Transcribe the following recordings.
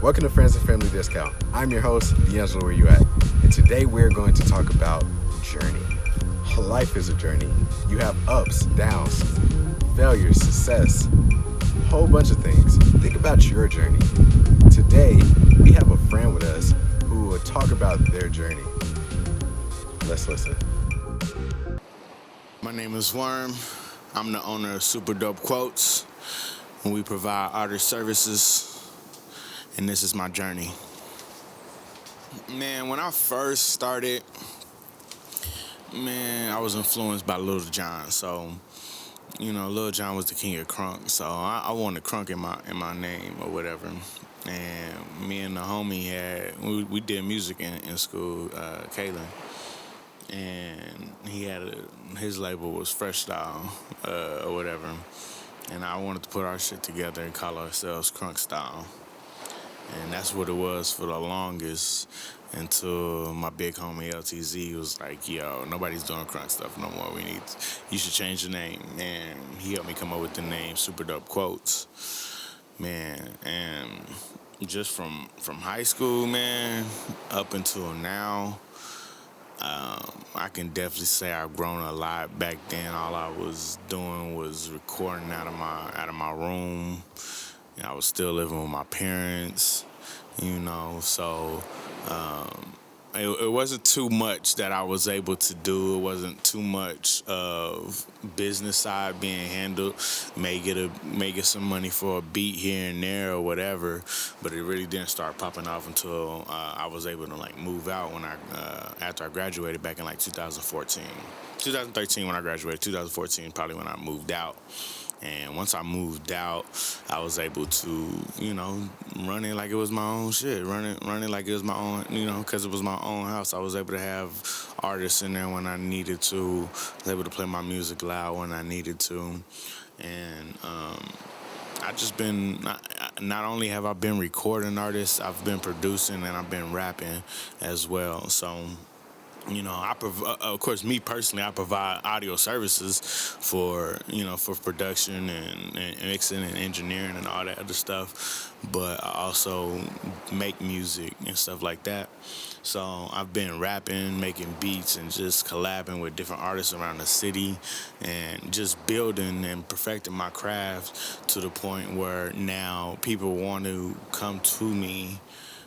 Welcome to Friends and Family Discount. I'm your host, D'Angelo, where you at? And today we're going to talk about journey. Life is a journey. You have ups, downs, failures, success, a whole bunch of things. Think about your journey. Today, we have a friend with us who will talk about their journey. Let's listen. My name is WoRm. I'm the owner of SuperDopeQuotes, and we provide artist services, and this is my journey. Man, when I first started, I was influenced by Lil Jon. So, Lil Jon was the king of crunk. So I wanted crunk in my name or whatever. And me and the homie we did music in school, Kalen. And his label was Fresh Style or whatever, and I wanted to put our shit together and call ourselves Crunk Style, and that's what it was for the longest until my big homie LTZ was like, "Yo, nobody's doing crunk stuff no more. You should change the name," and he helped me come up with the name SuperDopeQuotes, man, and just from high school, man, up until now. I can definitely say I've grown a lot. Back then, all I was doing was recording out of my room. I was still living with my parents, So it wasn't too much that I was able to do. It wasn't too much of business side being handled. May get some money for a beat here and there or whatever, but it really didn't start popping off until I was able to move out when after I graduated back in 2014, 2013 when I graduated, 2014 probably when I moved out. And once I moved out, I was able to, run it like it was my own shit. Run it like it was my own, because it was my own house. I was able to have artists in there when I needed to. I was able to play my music loud when I needed to. And I just been, not only have I been recording artists, I've been producing and I've been rapping as well. So, of course, me personally, I provide audio services for production and mixing and engineering and all that other stuff. But I also make music and stuff like that. So I've been rapping, making beats, and just collabing with different artists around the city, and just building and perfecting my craft to the point where now people want to come to me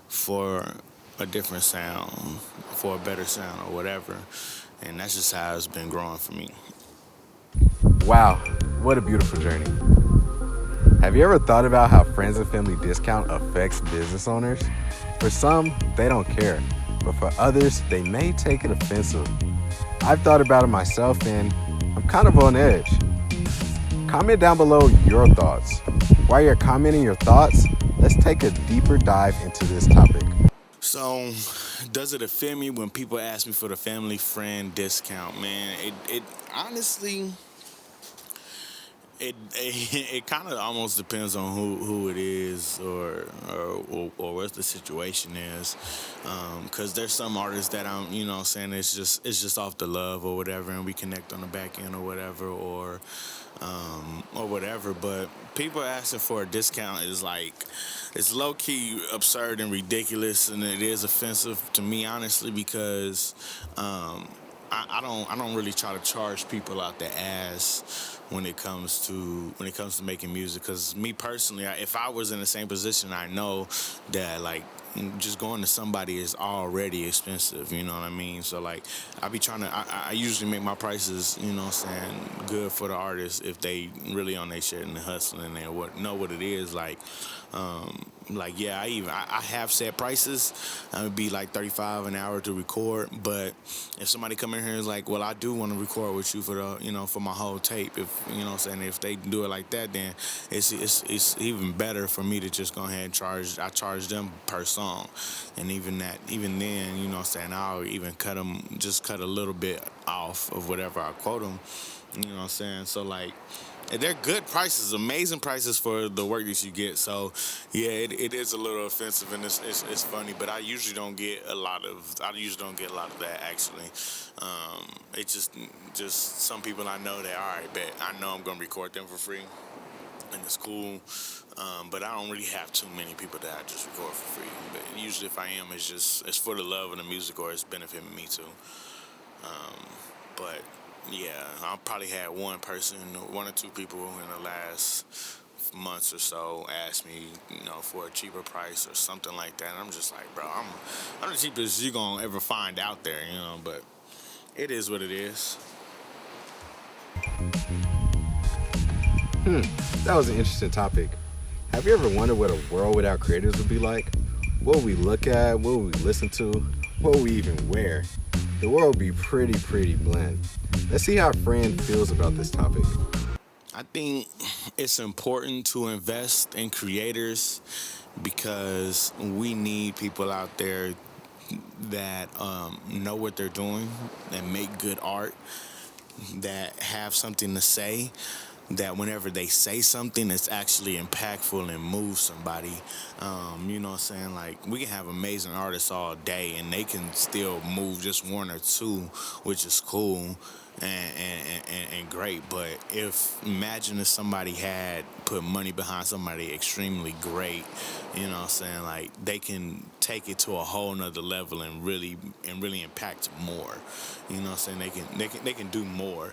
for a different sound, for a better sound or whatever. And that's just how it's been growing for me. Wow, what a beautiful journey. Have you ever thought about how Friends and Family Discount affects business owners? For some, they don't care, but for others, they may take it offensive. I've thought about it myself and I'm kind of on edge. Comment down below your thoughts. While you're commenting your thoughts, let's take a deeper dive into this topic. So, does it offend me when people ask me for the family friend discount? Man, it honestly, it kind of almost depends on who it is or what the situation is. Because there's some artists that I'm, saying it's just off the love or whatever, and we connect on the back end or whatever, or whatever. But people asking for a discount is it's low key absurd and ridiculous, and it is offensive to me, honestly, because I don't really try to charge people out the ass when it comes to making music. Because me personally, if I was in the same position, I know that just going to somebody is already expensive, you know what I mean? So I be trying to, I usually make my prices, good for the artists if they really on their shit and hustling and know what it is. I have set prices. It would be $35 an hour to record. But if somebody come in here and is like, well, I do want to record with you for the, for my whole tape. If they do it like that, then it's even better for me to just go ahead and I charge them per song. And even then, I'll even cut a little bit off of whatever I quote them. So they're good prices, amazing prices for the work that you get. So yeah, it is a little offensive and it's funny, but I usually don't get a lot of that actually. It's just some people I know that, all right, bet I know I'm gonna record them for free. and it's cool. But I don't really have too many people that I just record for free. But usually if I am, it's for the love of the music or it's benefiting me too. But yeah, I probably had one or two people in the last months or so ask me, for a cheaper price or something like that. And I'm just like, bro, I'm the cheapest you're gonna ever find out there, but it is what it is. That was an interesting topic. Have you ever wondered what a world without creators would be like? What would we look at? What would we listen to? What would we even wear? The world would be pretty bland. Let's see how a friend feels about this topic. I think it's important to invest in creators because we need people out there that know what they're doing, that make good art, that have something to say, that whenever they say something, it's actually impactful and moves somebody. You know what I'm saying? Like, we can have amazing artists all day and they can still move just one or two, which is cool and great. But imagine if somebody had put money behind somebody extremely great, you know what I'm saying? Like, they can take it to a whole nother level and really impact more. You know what I'm saying? They can do more.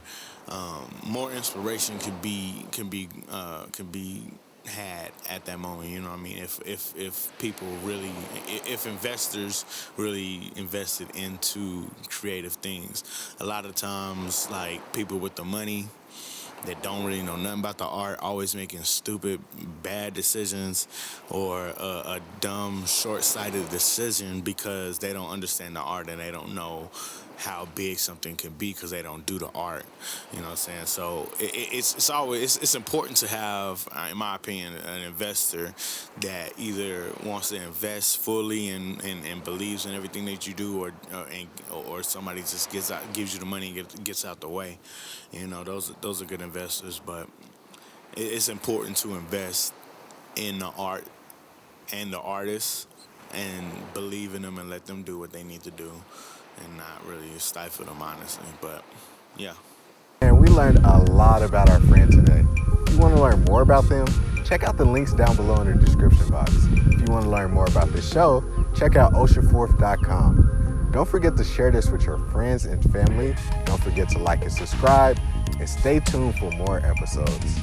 More inspiration can be had at that moment. You know what I mean? If people really, if investors really invested into creative things, a lot of times, like, people with the money that don't really know nothing about the art, always making stupid, bad decisions or a dumb, short-sighted decision because they don't understand the art and they don't know how big something can be because they don't do the art. You know what I'm saying? So it's important to have, in my opinion, an investor that either wants to invest fully and believes in everything that you do, or somebody just gives you the money and gets out the way. Those are good investors. But it's important to invest in the art and the artists and believe in them and let them do what they need to do, and not really stifle them, honestly. But yeah. And we learned a lot about our friend today. If you want to learn more about them, check out the links down below in the description box. If you want to learn more about this show, check out oceanfourth.com. Don't forget to share this with your friends and family. Don't forget to like and subscribe, and stay tuned for more episodes.